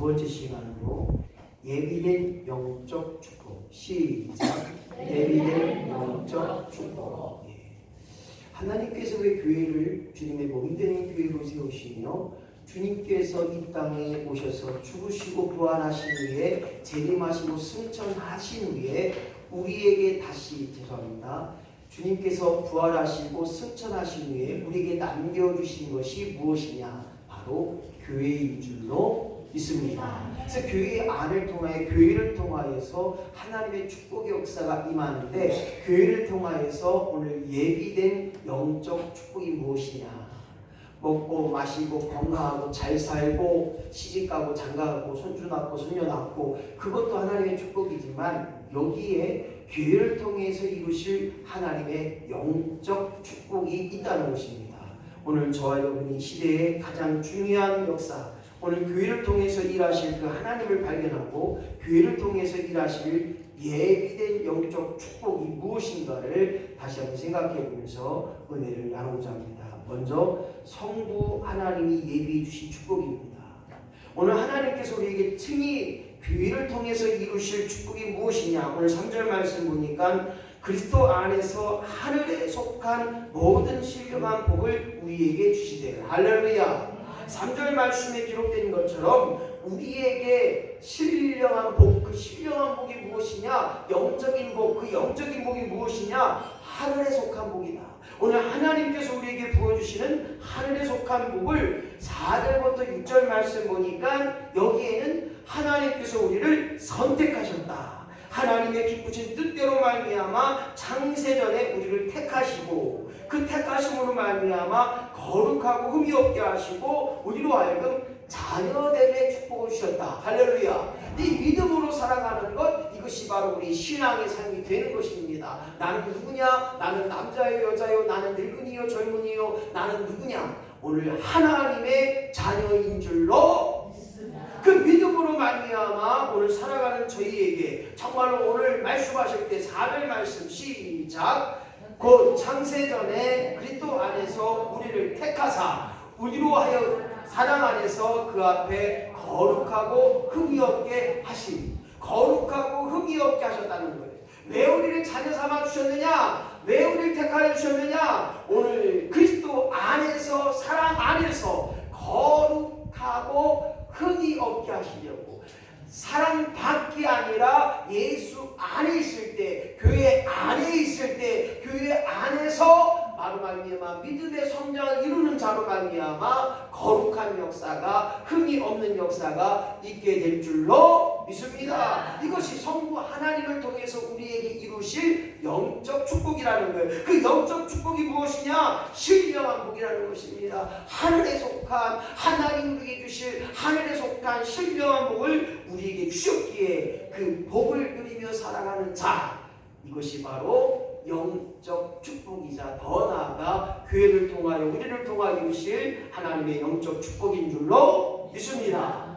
번째 시간으로 예비된 영적 축복. 시작. 예비된 영적 축복. 하나님께서 왜 교회를 주님의 몸되는 교회로 세우시며 주님께서 이 땅에 오셔서 죽으시고 부활하신 후에 재림하시고 승천하신 후에 우리에게 다시 죄송합니다. 주님께서 부활하시고 승천하신 후에 우리에게 남겨주신 것이 무엇이냐? 바로 교회인 줄로 믿습니다. 그래서 교회 안을 통하여 교회를 통하여서 하나님의 축복의 역사가 임하는데 교회를 통하여서 오늘 예비된 영적 축복이 무엇이냐? 먹고 마시고 건강하고 잘 살고 시집가고 장가가고 손주 낳고 손녀 낳고 그것도 하나님의 축복이지만 여기에 교회를 통해서 이루실 하나님의 영적 축복이 있다는 것입니다. 오늘 저와 여러분이 시대의 가장 중요한 역사, 오늘 교회를 통해서 일하실 그 하나님을 발견하고 교회를 통해서 일하실 예비된 영적 축복이 무엇인가를 다시 한번 생각해 보면서 은혜를 나누고자 합니다. 먼저 성부 하나님이 예비해 주신 축복입니다. 오늘 하나님께서 우리에게 특히 교회를 통해서 이루실 축복이 무엇이냐? 오늘 3절 말씀 보니까 그리스도 안에서 하늘에 속한 모든 신령한 복을 우리에게 주시되. 할렐루야. 3절 말씀에 기록된 것처럼 우리에게 신령한 복, 그 신령한 복이 무엇이냐? 영적인 복, 그 영적인 복이 무엇이냐? 하늘에 속한 복이다. 오늘 하나님께서 우리에게 부어주시는 하늘에 속한 복을 4절부터 6절 말씀 보니까 여기에는 하나님께서 우리를 선택하셨다. 하나님의 기쁘신 뜻대로 말미암아 창세전에 우리를 택하시고 그 택하심으로 말미암아 거룩하고 흠이 없게 하시고 우리로 하여금 자녀됨의 축복을 주셨다. 할렐루야. 이 믿음으로 살아가는 것, 이것이 바로 우리 신앙의 삶이 되는 것입니다. 나는 누구냐? 나는 남자요 여자요? 나는 늙은이요 젊은이요? 나는 누구냐? 오늘 하나님의 자녀인 줄로 그 믿음으로 말미암아 오늘 살아가는 저희에게 정말로 오늘 말씀하실 때 4절 말씀 시작. 곧 창세전에 그리스도 안에서 우리를 택하사 우리로 하여 사랑 안에서 그 앞에 거룩하고 흠이 없게 하심. 거룩하고 흠이 없게 하셨다는 거예요. 왜 우리를 자녀 삼아 주셨느냐? 왜 우리를 택하여 주셨느냐? 오늘 그리스도 안에서 사랑 안에서 거룩하고 흠이 없게 하시려고. 사랑 밖이 아니라 예수 안에 있을 때, 교회 안에 있을 때, 교회 안에서 바로 말미암아 믿음의 성장을 이루는 자로 말미암아 거룩한 역사가, 흠이 없는 역사가 있게 될 줄로 믿습니다. 이것이 성부 하나님을 통해서 우리에게 이루실 영적 축복이라는 거예요. 그 영적 축복이 무엇이냐? 신령한 복이라는 것입니다. 하늘에 속한, 하나님 우리에게 주실 하늘에 속한 신령한 복을 우리에게 주셨기에 그 복을 누리며 살아가는 자, 이것이 바로 영적 축복이자 더 나아가 교회를 통하여 우리를 통하여 이루실 하나님의 영적 축복인 줄로 믿습니다.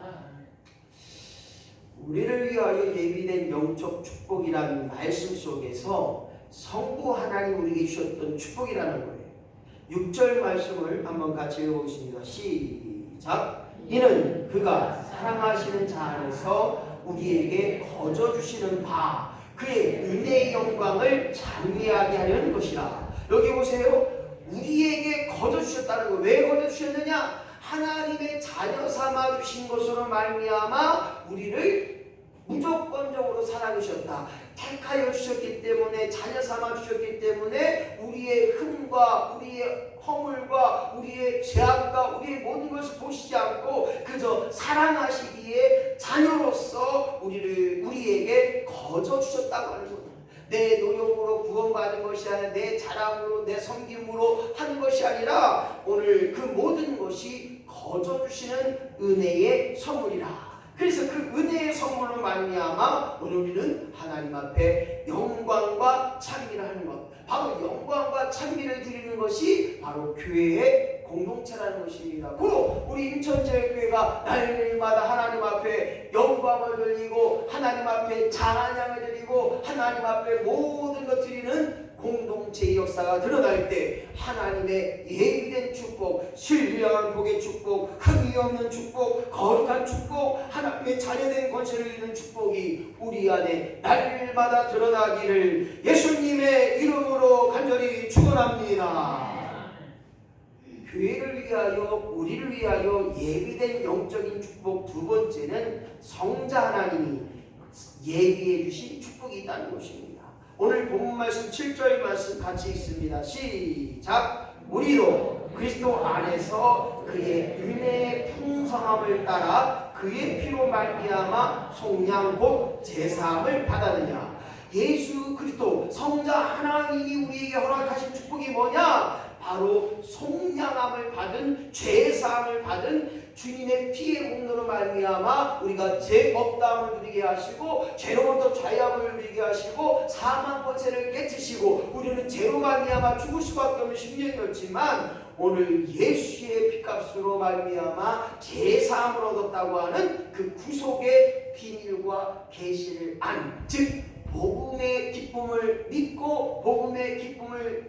우리를 위하여 예비된 영적 축복이라는 말씀 속에서 성부 하나님 우리에게 주셨던 축복이라는 거예요. 6절 말씀을 한번 같이 읽어보겠습니다. 시작. 이는 그가 사랑하시는 자 안에서 우리에게 거저주시는 바 그의 은혜의 영광을 찬미하게 하려는 것이라. 여기 보세요. 우리에게 거저주셨다는 거예요. 왜 거저주셨느냐? 하나님의 자녀 삼아 주신 것으로 말미암아 우리를 무조건적으로 사랑하셨다. 택하여 주셨기 때문에, 자녀 삼아 주셨기 때문에 우리의 흠과 우리의 허물과 우리의 죄악과 우리의 모든 것을 보시지 않고 그저 사랑하시기에 자녀로서 우리에게 거저 주셨다고 하는 거예요. 내 노력으로 구원받은 것이 아니라 내 자랑으로 내 섬김으로 하는 것이 아니라 오늘 그 모든 것이 거저 주시는 은혜의 선물이라. 그래서 그 은혜의 선물로 말미암아 오늘 우리는 하나님 앞에 영광과 찬미를 하는 것, 바로 영광과 찬미를 드리는 것이 바로 교회의 공동체라는 것입니다. 그리고 우리 인천제일교회가 날마다 하나님 앞에 영광을 돌리고 하나님 앞에 찬양을 드리고 하나님 앞에 모든 것 드리는 공동체의 역사가 드러날 때 하나님의 예비된 축복, 신령한 복의 축복, 흠이 없는 축복, 거룩한 축복, 하나님의 자녀된 권세를 이루는 축복이 우리 안에 날마다 드러나기를 예수님의 이름으로 간절히 축원합니다. 교회를 위하여, 우리를 위하여 예비된 영적인 축복 두 번째는 성자 하나님이 예비해 주신 축복이 있다는 것입니다. 오늘 본문 말씀 7절 말씀 같이 읽습니다. 시작. 우리도 그리스도 안에서 그의 은혜의 풍성함을 따라 그의 피로 말미암아 속량 곧 제사함을 받았느냐. 예수 그리스도 성자 하나님이 우리에게 허락하신 축복이 뭐냐? 바로 속량함을 받은, 죄사함을 받은 주님의 피의 공로로 말미암아 우리가 죄 없다함을 누리게 하시고 죄로부터 자유함을 누리게 하시고 사망 권세를 깨트시고 우리는 죄로 말미암아 죽을 수밖에 없는 심령이었지만 오늘 예수의 피값으로 말미암아 제사함을 얻었다고 하는 그 구속의 비밀과 계시를 안, 즉 복음의 기쁨을 믿고 복음의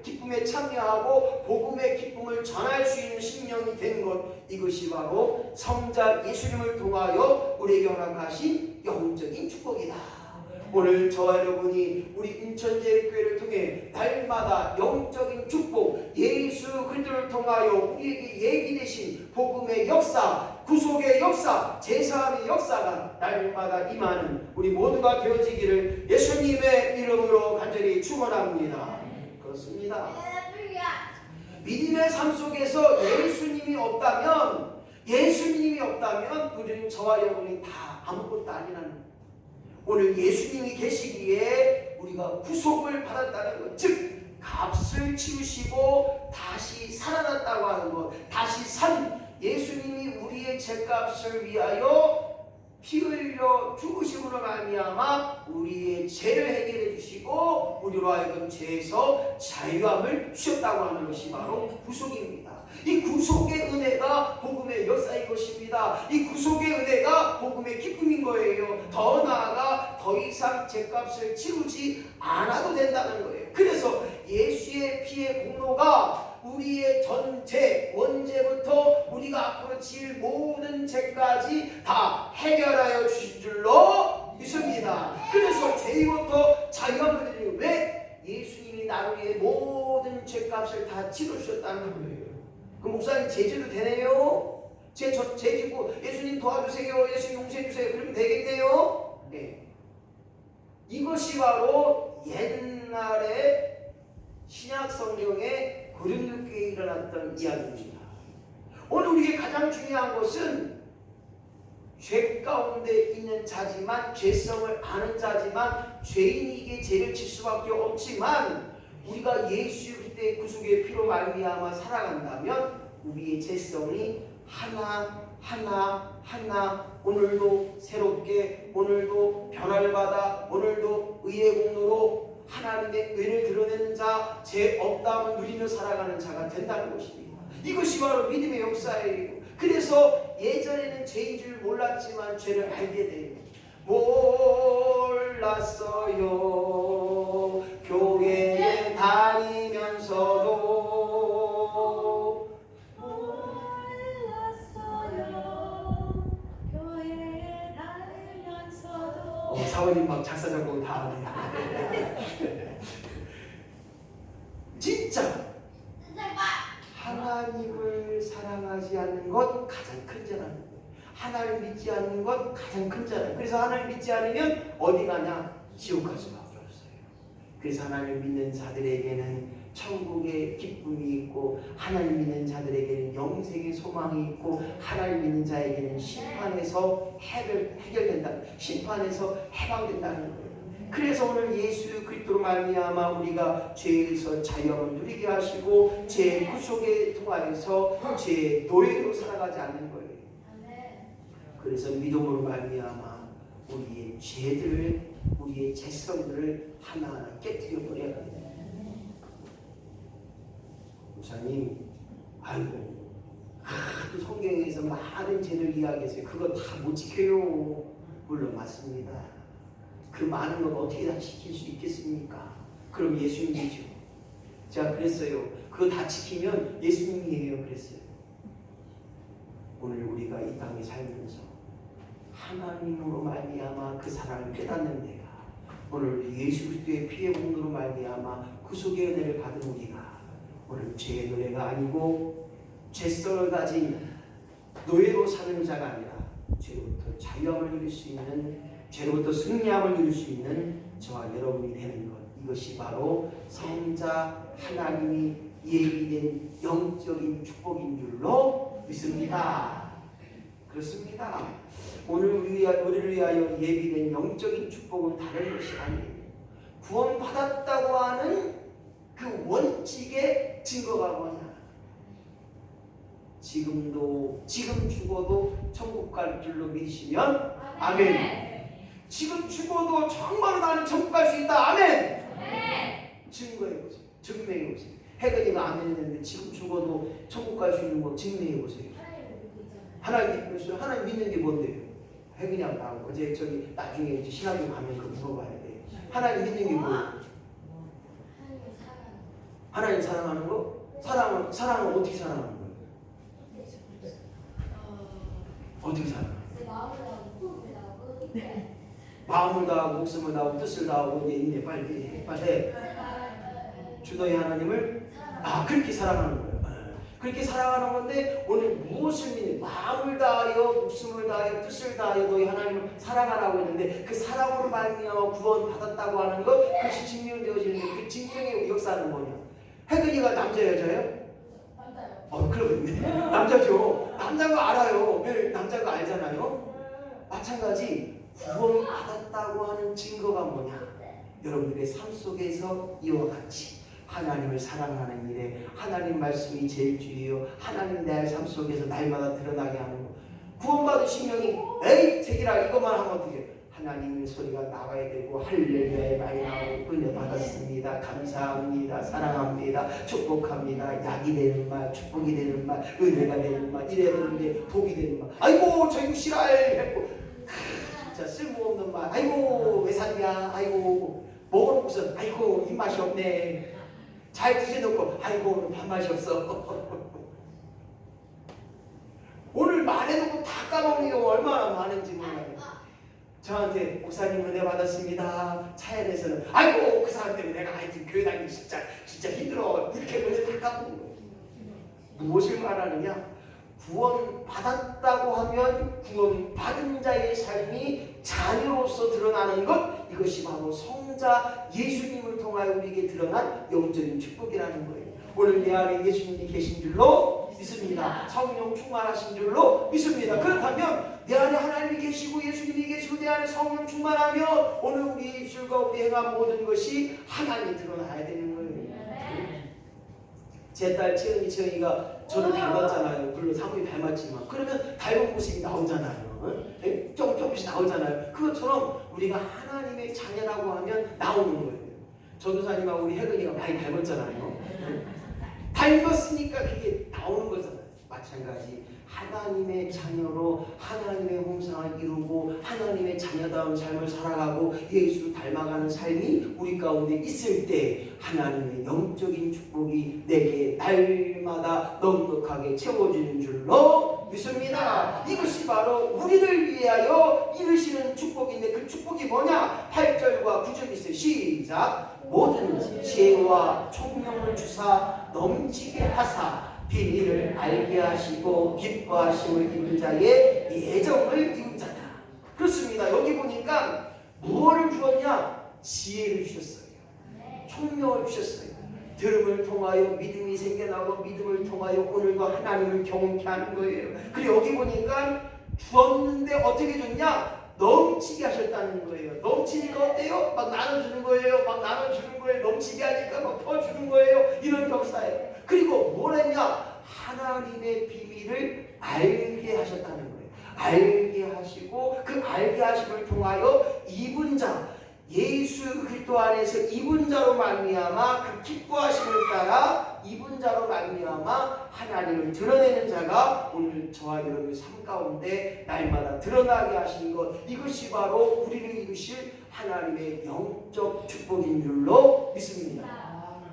기쁨에 참여하고 복음의 기쁨을 전할 수 있는 심령이 된 것, 이것이 바로 성자 예수님을 통하여 우리에게 허락하신 영적인 축복이다. 오늘 저와 여러분이 우리 인천제일교회를 통해 날마다 영적인 축복, 예수 그리스도를 통하여 우리에게 예비되신 복음의 역사, 구속의 역사, 제사함의 역사가 날마다 임하는 우리 모두가 되어지기를 예수님의 이름으로 간절히 축원합니다. 그렇습니다. 믿음의 삶 속에서 예수님이 없다면 우리는 저와 여러분이 다 아무것도 아니라는 거예요. 오늘 예수님이 계시기에 우리가 구속을 받았다는 것, 즉 값을 치우시고 다시 살아났다고 하는 것, 다시 산 예수님이 우리의 죄값을 위하여 피 흘려 죽으심으로 말미암아 우리의 죄를 해결해 주시고 우리로 하여금 죄에서 자유함을 주셨다고 하는 것이 바로 구속입니다. 이 구속의 은혜가 복음의 역사인 것입니다. 이 구속의 은혜가 복음의 기쁨인 거예요. 더 나아가 더 이상 죄값을 치르지 않아도 된다는 거예요. 그래서 예수의 피의 공로가 우리의 전죄, 원죄부터 우리가 앞으로 지을 모든 죄까지 다 해결하여 주신 줄로 믿습니다. 그래서 죄로부터 자유함을 드리는, 왜? 예수님이 나를 위해 모든 죄값을 다 치러주셨다는 거예요. 그 목사님 죄져도 되네요? 죄 짓고 예수님 도와주세요, 예수님 용서해주세요, 그러면 되겠네요? 네. 이것이 바로 옛날에 신약 성경에 고린도교회에 일어났던 이야기입니다. 오늘 우리에게 가장 중요한 것은 죄 가운데 있는 자지만, 죄성을 아는 자지만, 죄인에게 죄를 질 수밖에 없지만 우리가 예수 그리스도의 구속의 피로 말미암아 살아간다면 우리의 죄성이 하나 오늘도 새롭게, 오늘도 변화를 받아, 오늘도 의의 공로로 하나님의 은혜를 드러내는 자, 죄 없다함을 누리며 살아가는 자가 된다는 것입니다. 이것이 바로 믿음의 역사예요. 그래서 예전에는 죄인 줄 몰랐지만 죄를 알게 돼요. 몰랐어요. 교회에 다니면서도 사모님 막 작사 작곡 다 하네요. 진짜 하나님을 사랑하지 않는 것 가장 큰 죄라는 거예요. 하나님을 믿지 않는 것 가장 큰 죄라는 거예요. 그래서 하나님을 믿지 않으면 어디 가냐? 지옥 갈 수밖에 없어요. 그래서 하나님을 믿는 자들에게는 천국의 기쁨이 있고, 하나님 믿는 자들에게는 영생의 소망이 있고, 하나님 믿는 자에게는 심판에서 해결된다, 심판에서 해방된다는 거예요. 그래서 오늘 예수 그리스도로 말미암아 우리가 죄에서 자유함을 누리게 하시고 죄 구속에 통하여서 죄 노예로 살아가지 않는 거예요. 그래서 믿음으로 말미암아 우리의 죄들을, 우리의 죄성들을 하나하나 깨뜨려 버려야 합니다. 목사님, 아이고, 또 성경에서 많은 죄를 이야기했어요. 그거 다 못 지켜요. 물론 맞습니다. 그 많은 것 어떻게 다 지킬 수 있겠습니까? 그럼 예수 믿죠. 제가 그랬어요. 그거 다 지키면 예수님이에요. 그랬어요. 오늘 우리가 이 땅에 살면서 하나님으로 말미암아 그 사랑을 깨닫는 내가, 오늘 예수 그리스도의 피의 공로로 말미암아 구속의 은혜를 받은 우리가 오늘 죄의 노예가 아니고 죄성을 가진 노예로 사는 자가 아니라 죄로부터 자유함을 누릴 수 있는, 죄로부터 승리함을 누릴 수 있는 저와 여러분이 되는 것, 이것이 바로 성자 하나님이 예비된 영적인 축복인 줄로 믿습니다. 그렇습니다. 오늘 우리를 위하여 예비된 영적인 축복은 다른 것이 아니에요. 구원받았다고 하는 그 원칙의 증거가 뭐냐? 지금 죽어도 천국 갈 줄로 믿으시면 아멘. 지금 죽어도 정말로 나는 천국 갈 수 있다. 아멘. 증거해보세요. 증명해보세요. 혜근이가 아멘 했는데 지금 죽어도 천국 갈 수 있는 거 증명해보세요. 하나님 믿으면서 하나님 믿는 게 뭔데요? 혜근이하고 나하고 어제 저기 나중에 이제 신학교 가면 그 물어봐야 돼. 하나님 믿는 게 뭐예요? 하나님 사랑하는 거? 사랑은 어떻게 사랑하는 거예요? 어떻게 사랑하는 거예요? 마음을 다하고 목숨을 다하고 뜻을 다하고 이제 빨리 주너의 하나님을 그렇게 사랑하는 거예요. 그렇게 사랑하는 건데 오늘 무엇을 믿는, 마음을 다하여 목숨을 다하여 뜻을 다하여 너희 하나님을 사랑하라고 했는데 그 사랑으로 말미암아 구원 받았다고 하는 것, 그것이 증명되어지는데 그 증명의 역사는 뭐냐? 혜근이가 남자 여자예요? 남자요. 그러겠네. 남자죠. 남자인 거 알아요. 남자인 거 알잖아요. 마찬가지 구원 받았다고 하는 증거가 뭐냐? 여러분들의 삶 속에서 이와 같이 하나님을 사랑하는 일에 하나님 말씀이 제일 주예요. 하나님 내 삶 속에서 날마다 드러나게 하는 거. 구원받으신 명이 에이 책이라 이것만 하면 어떻게? 하나님 소리가 나와야 되고 할렐루야의 말이 나오고 은혜 받았습니다. 감사합니다. 사랑합니다. 축복합니다. 약이 되는 말, 축복이 되는 말, 은혜가 되는 말, 이래야 되는데 복이 되는 말. 아이고 저 육실알 했고 진짜 쓸모없는 말. 아이고 왜 샀냐. 아이고 먹어놓고서 아이고 입맛이 없네. 잘 드셔놓고 아이고 밥맛이 없어. 오늘 말해놓고 다 까먹는 경우 얼마나 많은지 몰라요. 저한테 목사님 은혜 받았습니다. 차연에서는 아이고 그 사람 때문에 내가 하여튼 교회 다니기 진짜 힘들어. 이렇게 은혜 다 까먹는 거예요. 무엇을 말하느냐? 구원 받았다고 하면 구원 받은 자의 삶이 자녀로서 드러나는 것, 이것이 바로 성자 예수님을 통하여 우리에게 드러난 영적인 축복이라는 거예요. 오늘 내 안에 예수님이 계신 줄로 믿습니다. 성령 충만하신 줄로 믿습니다. 그렇다면 내 안에 하나님이 계시고 예수님이 계시고 내 안에 성령 충만하면 오늘 우리 입술과 우리 행한 모든 것이 하나님이 드러나야 되는 거예요. 제 딸 채은이가 저를 닮았잖아요. 물론 사모님 닮았지만 그러면 닮은 모습이 나오잖아요. 조금씩 나오잖아요. 그것처럼 우리가 하나님의 자녀라고 하면 나오는 거예요. 전도사님하고 우리 혜근이가 많이 닮았잖아요. 닮았으니까 그게 나오는 거잖아요. 마찬가지 하나님의 자녀로 하나님의 홍상을 이루고 하나님의 자녀다운 삶을 살아가고 예수를 닮아가는 삶이 우리 가운데 있을 때 하나님의 영적인 축복이 내게 날마다 넉넉하게 채워지는 줄로 믿습니다. 이것이 바로 우리를 위하여 이루시는 축복인데 그 축복이 뭐냐? 8절과 9절 있어요. 시작. 모든 지혜와 총명을 주사 넘치게 하사 비밀을 알게 하시고 기뻐하심을 입은 자의 예정을 이룬 자다. 그렇습니다. 여기 보니까 무엇을 주었냐? 지혜를 주셨어요. 총명을 주셨어요. 들음을 통하여 믿음이 생겨나고 믿음을 통하여 오늘도 하나님을 경외케 하는 거예요. 그리고 여기 보니까 주었는데 어떻게 줬냐? 넘치게 하셨다는 거예요. 넘치니까 어때요? 막 나눠주는 거예요. 막 나눠주는 거예요. 넘치게 하니까 막 퍼주는 거예요. 이런 역사예요. 그리고 뭘 했냐? 하나님의 비밀을 알게 하셨다는 거예요. 알게 하시고 그 알게 하심을 통하여 입은 자, 예수 그리스도 안에서 입은 자로 말미암아 그 기뻐하심을 따라 입은 자로 말미암아 하나님을 드러내는 자가 오늘 저와 여러분의 삶 가운데 날마다 드러나게 하시는 것, 이것이 바로 우리를 이루실 하나님의 영적 축복인 줄로 믿습니다.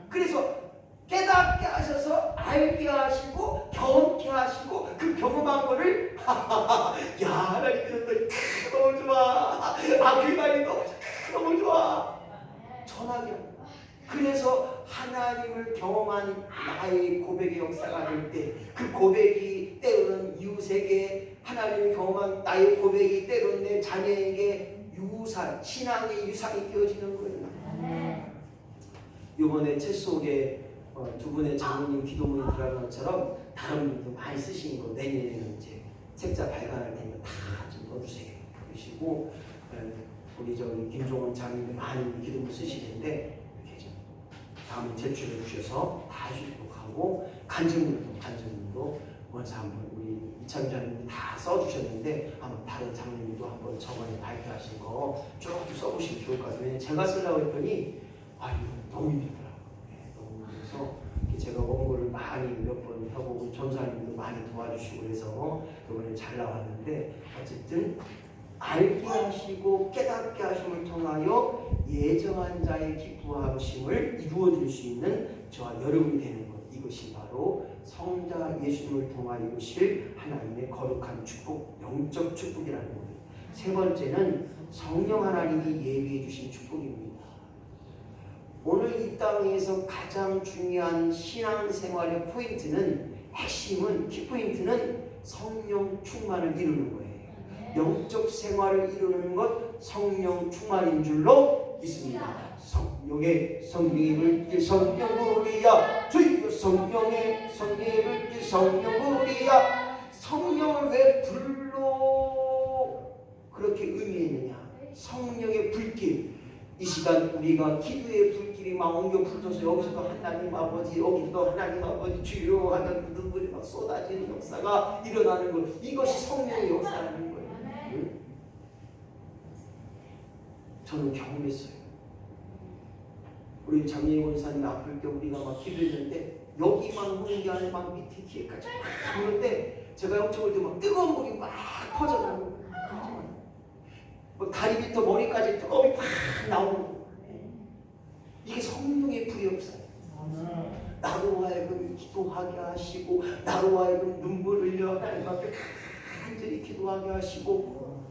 그래서 깨닫게 하셔서 알게 하시고 경험케 하시고 그 경험한 거를 야 하나님께서 너무 좋아. 그 말이 너무 좋아. 전하게 합니다. 그래서 하나님을 경험한 나의 고백의 역사가 될 때 그 고백이 때로는 이웃에게 하나님을 경험한 나의 고백이 때로는 내 자녀에게 유산, 신앙의 유산이 되어지는 거예요. 이번에 책 속에 두 분의 장로님 기도문이 들어간 것처럼 다른 분도 많이 쓰신 거 내년에는 이제 책자 발간할 테니까 다 좀 넣어주세요. 그러시고 우리 저기 김종원 장로님 많이 기도문 쓰시는데 이렇게 좀 다음에 제출해 주셔서 다 주도하고 간증문도 먼저 한번 우리 이창주 장로님 다 써주셨는데 한번 다른 장로님도 한번 저번에 발표하신 거 쭉 써보시면 좋을 것 같아요. 왜냐면 제가 쓰려고 했더니 이거 너무 힘들더라고요. 너무 힘들어서 제가 원고를 많이 몇 번 하고 전사님도 많이 도와주시고 그래서 이번에 잘 나왔는데 어쨌든 알게 하시고 깨닫게 하심을 통하여 예정한 자의 기뻐하심을 이루어질 수 있는 저와 여러분이 되는 것, 이것이 바로 성자 예수님을 통하여 이루실 하나님의 거룩한 축복, 영적 축복이라는 겁니다. 세 번째는 성령 하나님이 예비해 주신 축복입니다. 오늘 이 땅에서 가장 중요한 신앙생활의 포인트는, 핵심은, 키포인트는 성령 충만을 이루는 거예요. 영적 생활을 이루는 것 성령 충만인 줄로 믿습니다. 성령의 성령을 성령부리야 주여 성령의 성령을 성령부리야. 성령을 왜 불러 그렇게 의미했느냐? 성령의 불길. 이 시간 우리가 기도의 불길이 막 옮겨 불어서 여기서도 하나님 아버지 여기서도 하나님 아버지 주여 하는 눈물이 막 쏟아지는 역사가 일어나는 것, 이것이 성령의 역사라는 거예요. 응? 저는 경험했어요. 우리 장례 권사님 아플 때 우리가 막 기도했는데 여기만 오는 게 아니라 막 밑에 뒤에까지 막 오는데 제가 영적을 때 막 뜨거운 물이 막 퍼져나오고 다리부터 머리까지 뜨거움이 팍 나오는 거예요. 이게 성령의 불의 역사예요. 나로 하여금 기도하게 하시고 나로 하여금 눈물 흘려 하나님 앞에 간절히 기도하게 하시고,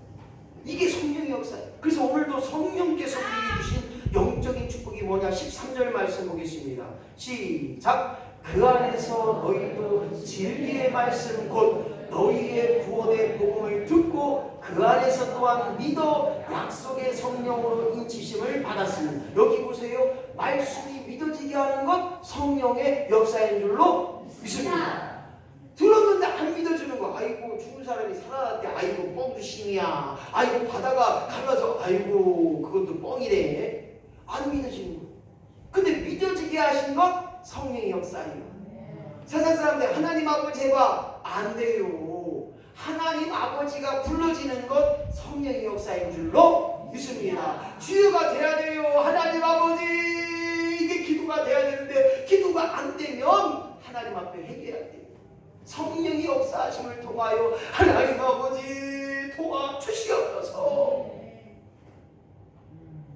이게 성령의 역사예요. 그래서 오늘도 성령께서 우리에게 주신 영적인 축복이 뭐냐? 13절 말씀 보겠습니다. 시작. 그 안에서 너희도 진리의 말씀 곧 너희의 구원의 복음을 듣고 그 안에서 또한 믿어 약속의 성령으로 인치심을 받았으니. 여기 보세요. 말씀이 믿어지게 하는 것 성령의 역사인 줄로 믿습니다. 들었는데 안 믿어주는 거. 아이고 죽은 사람이 살아났대. 아이고 뻥도 신이야. 아이고 바다가 갈라져. 아이고 그것도 뻥이래. 안 믿어지는 거. 근데 믿어지게 하신 것 성령의 역사예요. 세상 사람들 하나님 아버지 해봐. 안 돼요. 하나님 아버지가 불러지는 것 성령의 역사인 줄로 믿습니다. 주여가 돼야 돼요. 하나님 아버지, 이게 기도가 돼야 되는데 기도가 안 되면 하나님 앞에 회개해야 돼요. 성령의 역사하심을 통하여 하나님 아버지 도와주시옵소서.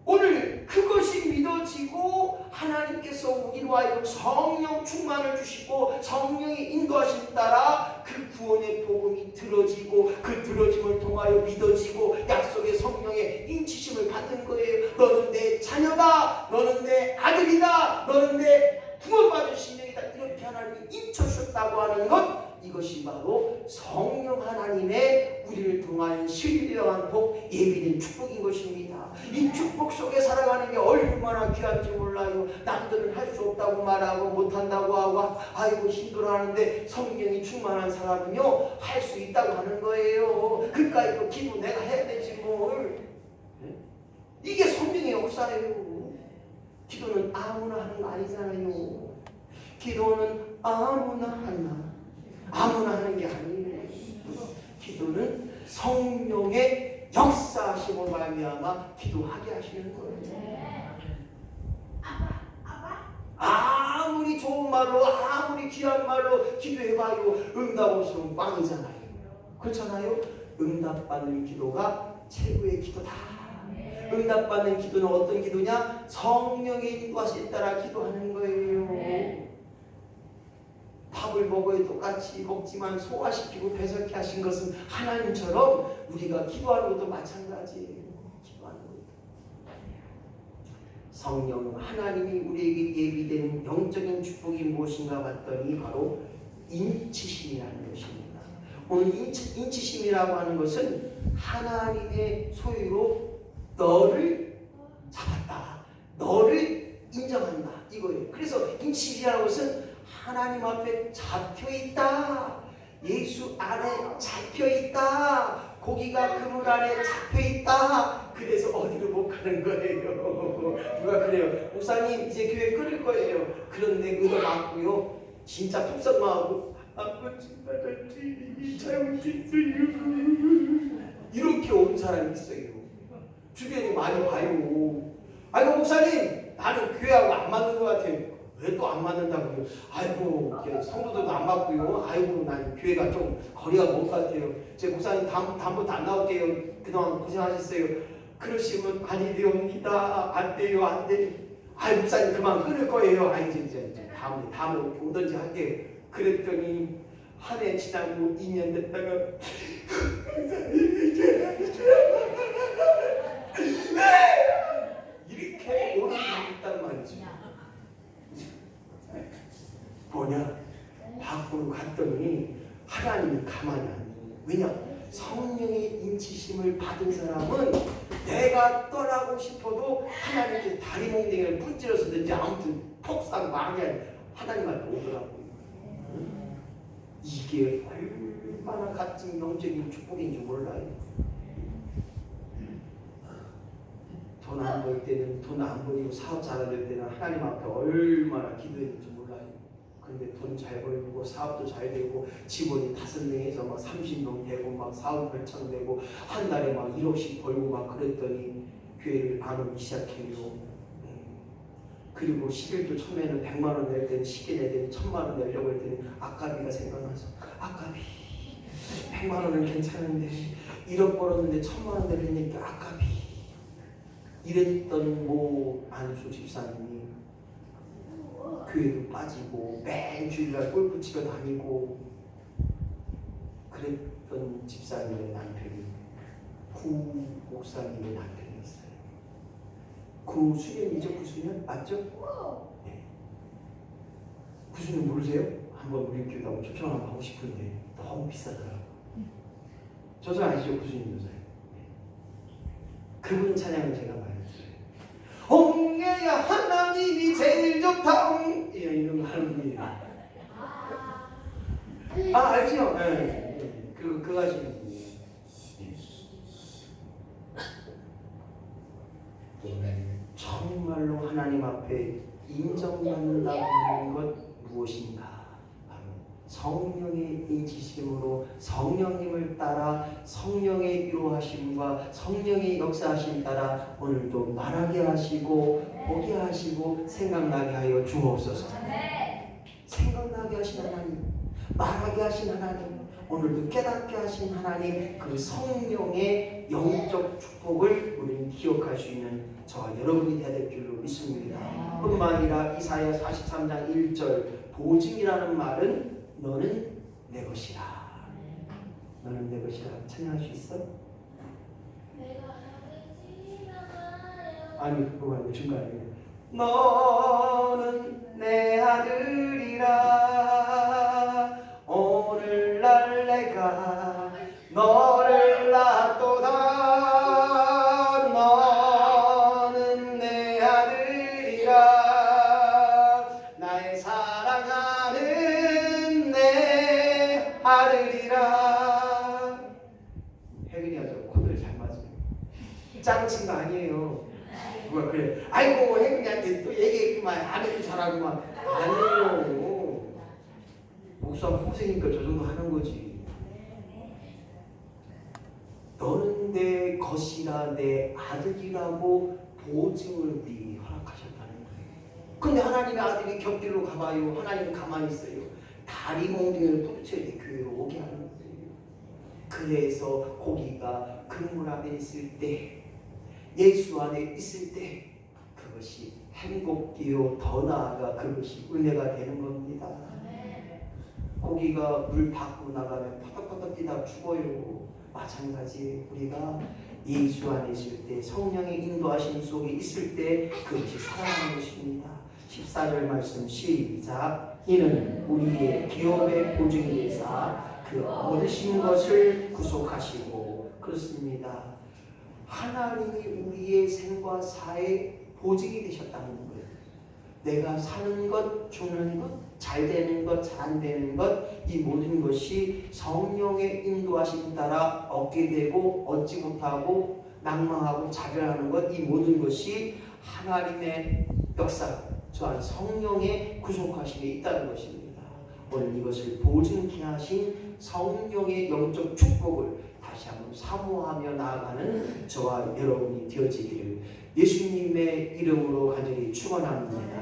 오늘 그것이 믿어지고 하나님께서 우리로 하여금 성령 충만을 주시고 성령의 인도하심 따라 그 구원의 복음이 들어지고 그 들어짐을 통하여 믿어지고 약속의 성령의 인치심을 받는 거예요. 너는 내 자녀다. 너는 내 아들이다. 너는 내 구원받은 신령이다. 이렇게 하나님이 인쳐주셨다고 하는 것, 이것이 바로 성령 하나님의 우리를 통한 신령한 복, 예비된 축복인 것입니다. 이 축복 속에 살아가는 게 얼마나 귀한지 몰라요. 남들은 할 수 없다고 말하고 못한다고 하고 아이고 힘들어하는데 성령이 충만한 사람은요 할 수 있다고 하는 거예요. 그러니까 이거 기도 내가 해야 되지 뭘. 이게 성령의 역사예요. 기도는 아무나 하는 거 아니잖아요. 기도는 아무나 하는 게 아니에요. 기도는 성령의 역사하심으로 말미암아 기도하게 하시는 거예요. 아무리 좋은 말로 아무리 귀한 말로 기도해봐요. 응답 없으면 빵이잖아요. 그렇잖아요. 응답받는 기도가 최고의 기도다. 응답받는 기도는 어떤 기도냐? 성령의 인도하심 따라 기도하는 거예요. 밥을 먹어야 똑같이 먹지만 소화시키고 배설케 하신 것은 하나님처럼 우리가 기도하는 것도 마찬가지예요. 기도하는 것도. 성령 하나님이 우리에게 예비된 영적인 축복이 무엇인가 봤더니 바로 인치심이라는 것입니다. 오늘 인치심이라고 하는 것은 하나님의 소유로 너를 잡았다, 너를 인정한다 이거예요. 그래서 인치심이라는 것은 하나님 앞에 잡혀있다, 예수 안에 잡혀있다, 고기가 그물 안에 잡혀있다. 그래서 어디로 못 가는 거예요. 누가 그래요? 목사님 이제 교회 끊을 거예요. 그런데 의도 많고요, 진짜 폭삭마하고 아버지 주님이 잘못했어요 이렇게 온 사람이 있어요. 주변에 많이 봐요. 아이고 목사님 나는 교회하고 안 맞는 것 같아요. 왜 또 안 맞는다고요? 아이고 성도들도 안 맞고요. 아이고 난 교회가 좀 거리가 먼 것 같아요. 제 목사님 다음부터 안 나올게요. 그동안 고생하셨어요. 그러시면 아니 되옵니다. 안 돼요, 안 돼. 아이 목사님 그만 끊을 거예요. 아니 이제 다음에 오든지 할게요. 그랬더니 한 해 지나고 2년 됐다가 이렇게 오는 일이 있단 말이죠. 뭐냐? 밖으로 갔더니 하나님이 가만히 안 둬요. 왜냐? 성령의 인치심을 받은 사람은 내가 떠나고 싶어도 하나님께 다리 몽둥이를 분질러서든지 아무튼 폭삭 망해 하나님한테 오더라고요. 이게 얼마나 값진 영적인 축복인지 몰라요. 돈 안 벌 때는 돈 안 벌고 사업 잘할 때는 하나님 앞에 얼마나 기도했는지 몰라요. 근데 돈 잘 벌고 사업도 잘 되고 직원이 5명에서 막 30명 되고 막 사업 결정되고 한 달에 막 1억씩 벌고 막 그랬더니 교회를 안 오기 시작해요. 그리고 11조 처음에는 100만 원 낼 때는 쉽게 낼 때는 1000만 원 내려고 했더니 아까비가 생각나서 아까비 100만 원은 괜찮은데 1억 벌었는데 1000만 원 내려니까 아까비 이랬던 모 안수 집사님이 교회도 빠지고 매일 주일날 골프 치러 다니고 그랬던 집사님의 남편이 구 목사님의 남편이었어요. 구수년이죠? 구수년? 맞죠? 네. 구수년 모르세요? 한번 우리 교회 한번 초청 한번 하고 싶은데 너무 비싸더라고요. 저도 아시죠? 구수년 여사요. 네. 그분 찬양을 제가 많이 들어요. 홍해야 하나님이 제일 좋다 이런 거 하는 분이에요. 알죠? 네. 그거 하시는 분이에요. 정말로 하나님 앞에 인정받는다고 하는 것 무엇인가? 바로 성령의 인치심으로 성령님을 따라 성령의 위로하심과 성령의 역사하심 따라 오늘도 말하게 하시고 보게 하시고 생각나게 하여 주옵소서. 생각나게 하신 하나님, 말하게 하신 하나님, 오늘도 깨닫게 하신 하나님, 그 성령의 영적 축복을 우리는 기억할 수 있는 저와 여러분이 되야 될 줄로 믿습니다. 뿐만 아니라 이사야 43장 1절 보증이라는 말은 너는 내 것이라. 너는 내 것이라. 찬양할 수 있어? 아니 그거 아니고 중간에 너는 내 아들이라. 오늘날 내가 너를 낳도다. 너는 내 아들이라. 나의 사랑하는 내 아들이라. 혜근이가 저 코드를 잘 맞아요. 짱친 거 아니에요. 누가 그래? 아이고 혜근이한테 또 얘기했구만. 아내도 잘하구만. 아니에요. 목사 후생이니까 저 정도 하는 거지. 너는 내 것이라 내 아들이라고 보증을 우리 허락하셨다는 거예요. 근데 하나님의 아들이 곁길로 가봐요. 하나님은 가만히 있어요. 다리 몽둥이를 뿌리쳐야 돼. 교회로 오게 하는 거예요. 그래서 고기가 그물 안에 있을 때, 예수 안에 있을 때 그것이 행복이요 더 나아가 그것이 은혜가 되는 겁니다. 고기가 물 밖으로 나가면 퍼덕퍼덕 뛰다 죽어요. 마찬가지 우리가 예수 안에 있을 때, 성령의 인도하심 속에 있을 때 그것이 살아나는 것입니다. 14절 말씀 시작. 이는 우리의 기업의 보증이 되사 그 얻으신 것을 구속하시고. 그렇습니다. 하나님이 우리의 생과 사의 보증이 되셨다는 거예요. 내가 사는 것, 죽는 것, 잘 되는 것, 잘 안 되는 것, 이 모든 것이 성령의 인도하심 따라 얻게 되고 얻지 못하고 낭망하고 자결하는 것, 이 모든 것이 하나님의 역사, 또한 성령의 구속하심에 있다는 것입니다. 오늘 이것을 보증케 하신 성령의 영적 축복을 다시 한번 사모하며 나아가는 저와 여러분이 되어지기를 예수님의 이름으로 간절히 축원합니다.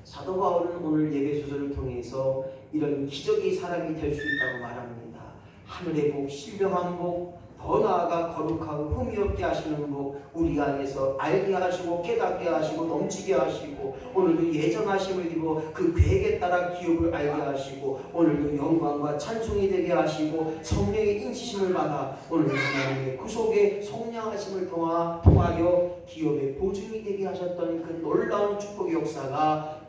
사도 바울은 오늘 예배 소설을 통해서 이런 기적의 사람이 될 수 있다고 말합니다. 하늘의 복, 신령한 복, 더 나아가 거룩하고 흠이 없게 하시는 복, 우리 안에서 알게 하시고 깨닫게 하시고 넘치게 하시고, 오늘도 예정하심을 입어 그 계획에 따라 기업을 알게 하시고, 오늘도 영광과 찬송이 되게 하시고, 성령의 인치심을 받아 오늘 하나님의 구속의 성량하심을 통하여 기업의 보증이 되게 하셨던 그 놀라운 축복의 역사가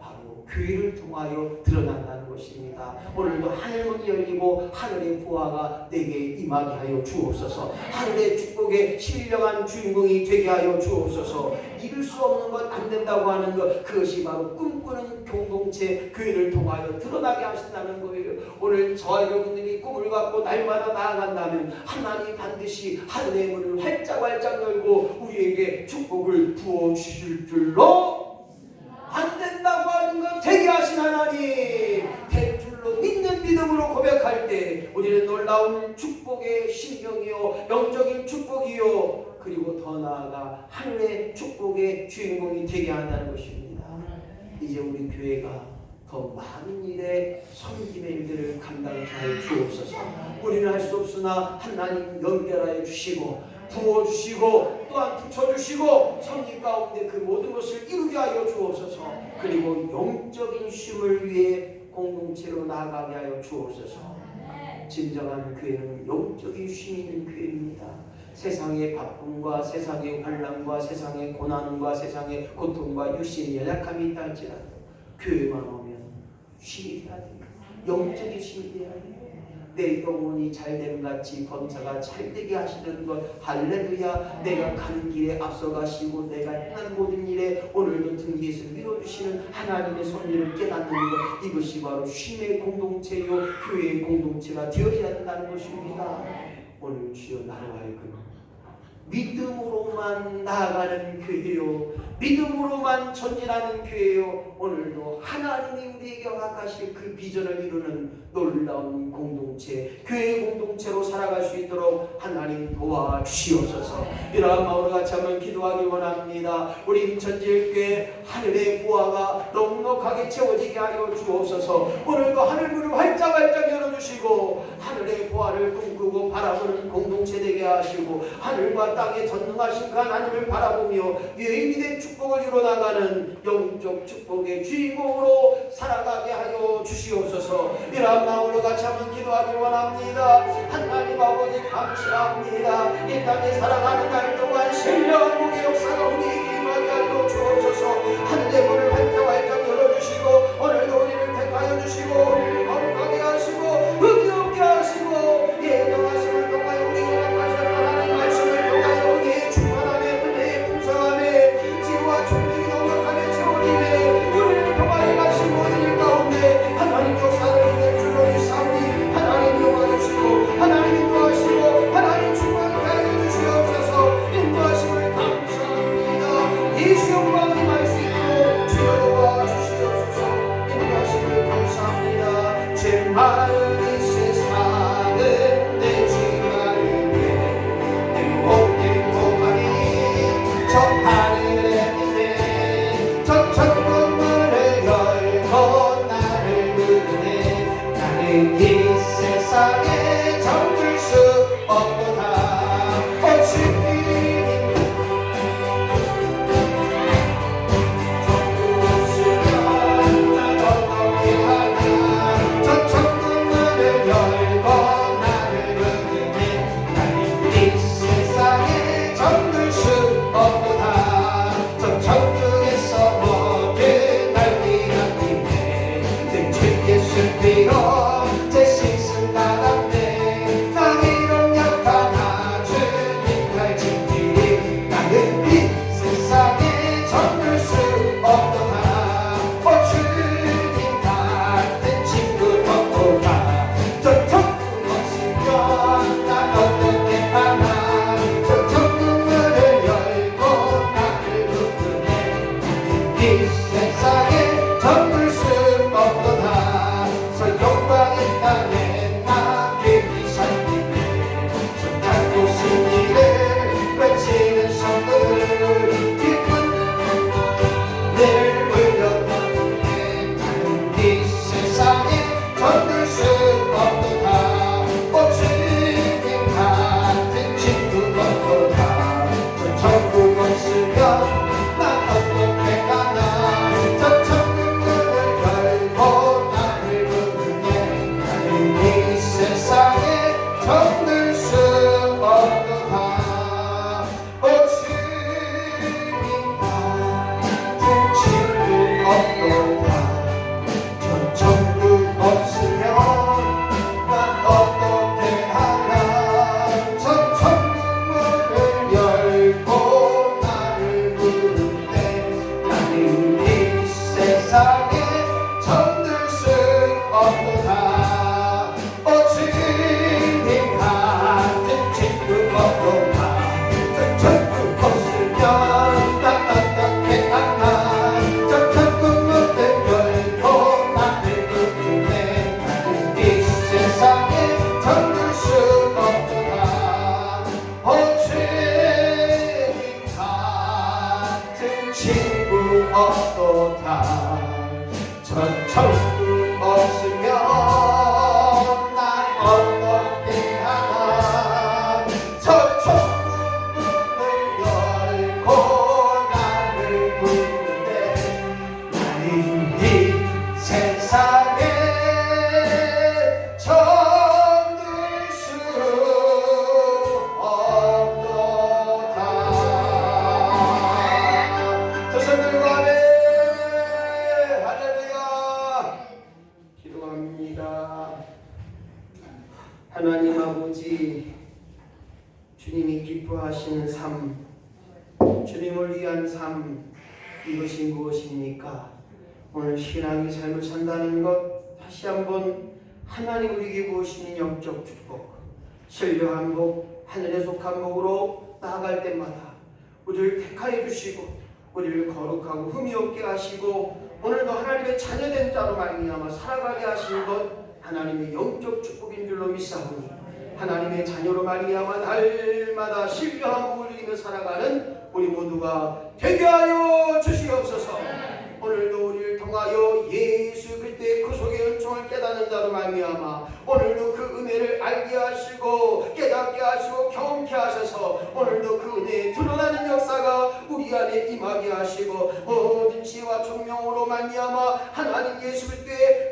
교회를 통하여 드러난다는 것입니다. 오늘도 하늘문이 열리고 하늘의 부하가 내게 임하게 하여 주옵소서. 하늘의 축복의 신령한 주인공이 되게 하여 주옵소서. 이룰 수 없는 것, 안 된다고 하는 것, 그것이 바로 꿈꾸는 공동체 교회를 통하여 드러나게 하신다는 거예요. 오늘 저와 여러분들이 꿈을 갖고 날마다 나아간다면 하나님이 반드시 하늘의 문을 활짝 열고 우리에게 축복을 부어주실 줄로, 안 된다고 하는 것 되게 하신 하나님, 될 줄로 믿는 믿음으로 고백할 때 우리는 놀라운 축복의 신령이요, 영적인 축복이요, 그리고 더 나아가 하늘의 축복의 주인공이 되게 한다는 것입니다. 이제 우리 교회가 더 많은 일에 섬김의 일들을 감당케 하여 주옵소서. 우리는 할 수 없으나 하나님 연결하여 주시고 부어주시고 또한 붙여주시고 성립 가운데 그 모든 것을 이루게 하여 주옵소서. 그리고 영적인 쉼을 위해 공동체로 나아가게 하여 주옵소서. 진정한 교회는 영적인 쉼이 있는 교회입니다. 세상의 바쁨과 세상의 환난과 세상의 고난과 세상의 고통과 육신의 연약함이 있다 할지라도 교회만 오면 쉼이 되어야 됩니다. 영적인 쉼이 되어야 됩니다. 내 영혼이 잘됨 같이 범사가 잘되게 하시는 것, 할렐루야. 내가 가는 길에 앞서가시고 내가 행한 모든 일에 오늘도 등 뒤에서 밀어주시는 하나님의 섭리를 깨닫는 것, 이것이 바로 쉼의 공동체요 교회의 공동체가 되어야 한다는 것입니다. 오늘 주여 나로 하여금 믿음으로만 나아가는 교회요, 믿음으로만 전진하는 교회요, 오늘도 하나님이 우리에게 허락하실 그 비전을 이루는 놀라운 공동체, 교회의 공동체로 살아갈 수 있도록 하나님 도와주시옵소서. 이러한 마음으로 같이 한번 기도하기 원합니다. 우리 인천지일교회 하늘의 부하가 넉넉하게 채워지게 하여 주옵소서. 오늘도 하늘문을 활짝 열어주시고 하늘의 부하를 꿈꾸고 바라보는 공동체 되게 하시고, 하늘과 땅에 전능하신 그 하나님을 바라보며 유일된 축복을 이뤄나가는 영적 축복의 주인공으로 살아가게 하여 주시옵소서. 이러한 마음으로 같이 한번 기도하기 원합니다. 하나님 아버지 감사합니다. 이 땅에 살아가는 날 동안 신령한 복의 역사가 우리에게 임하게 하여 주옵소서. 하늘의 문을 활짝 열어주시고 오늘도 우리를 택하여 주시고 우리를 거룩하게 하시고 의미 없게 하시고 예정하심을 통하여 우리에게 허락하셨던 하나님의 말씀을 통하여 우리의 충만함에 은혜의 풍성함에 지혜와 충분히 넉넉함에 채워짐에 우리를 통하여 가신 모든 일 가운데 하나님 역사를 이길 줄로 믿사오니 하나님 용하시고 하나님 인도하시고 하나님 충만케 하여 주시옵소서. 인도하심을 없도다. 저 천국 없으면 난 어떻게 하나. 저 천국 문을 열고 나를 부르는데 나는 이 세상에 정들 수 없도다. 저 손들과 할렐루야 기도합니다. 하나님 아버지, 주님이 기뻐하시는 삶, 주님을 위한 삶, 이것이 무엇입니까? 오늘 신앙의 삶을 산다는 것, 다시 한번 하나님 우리에게 부으시는 영적 축복, 신령한 복, 하늘에 속한 복으로 나아갈 때마다 우리를 택하여 주시고 우리를 거룩하고 흠이 없게 하시고 오늘도 하나님의 자녀된 자로 말미암아 살아가게 하시는 것, 하나님의 영적 축복인 줄로 믿사오니 하나님의 자녀로 말미암아 날마다 신령한 복을 누리며 살아가는 우리 모두가 되게 하여 주시옵소서. 오늘도 우리를 통하여 예수 그리스도의 구속의 은총을 깨닫는 자로 말미암아 오늘도 그 은혜를 알게 하시고 깨닫게 하시고 경험케 하셔서 오늘도 그 은혜에 드러나는 역사가 우리 안에 임하게 하시고 모든 지혜와 총명으로 말미암아 하나님 예수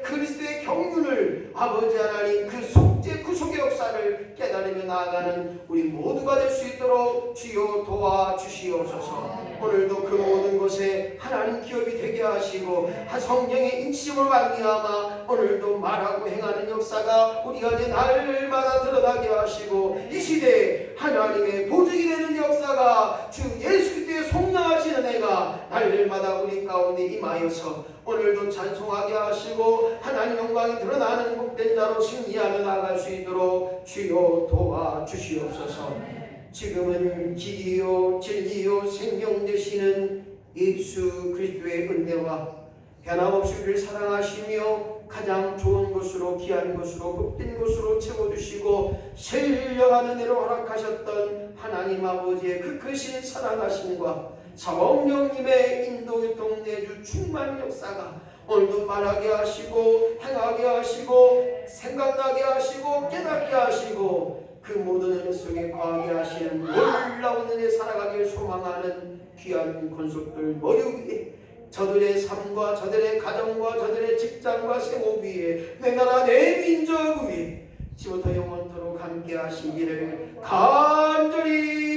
그리스도의 경륜을 아버지 하나님 그 속죄 구속의 역사를 깨달으며 나아가는 우리 모두가 될 수 있도록 주여 도와주시옵소서. 오늘도 그 모든 곳에 하나님 기업이 되게 하시고 성령의 인치심으로 말미암아 오늘도 말하고 행하는 역사가 우리 안에 날마다 드러나게 하시고 이 시대에 하나님의 보증이 되는 역사가 주 예수 그리스도의 속량하시는 은혜가 날마다 우리 가운데 임하여서 오늘도 찬송하게 하시고 하나님 영광이 드러나는 복된 자로 승리하며 나아갈 수 있도록 주여 도와주시옵소서. 지금은 길이요 진리요 생명 되시는 예수 그리스도의 은혜와 변함없이 우리를 사랑하시며 가장 좋은 것으로 귀한 것으로 복된 것으로 채워주시고 신령한 은혜로 허락하셨던 하나님 아버지의 그 크신 사랑하심과 성령님의 인도교통 내주 충만 역사가 오늘도 말하게 하시고 행하게 하시고 생각나게 하시고 깨닫게 하시고 그 모든 은혜 속에 거하게 하시는 놀라운 은혜 살아가길 소망하는 귀한 권속들 머리 위에 저들의 삶과 저들의 가정과 저들의 직장과 생업 위에 내 나라 내 민족 위에 지금부터 영원토록 함께 하시기를 간절히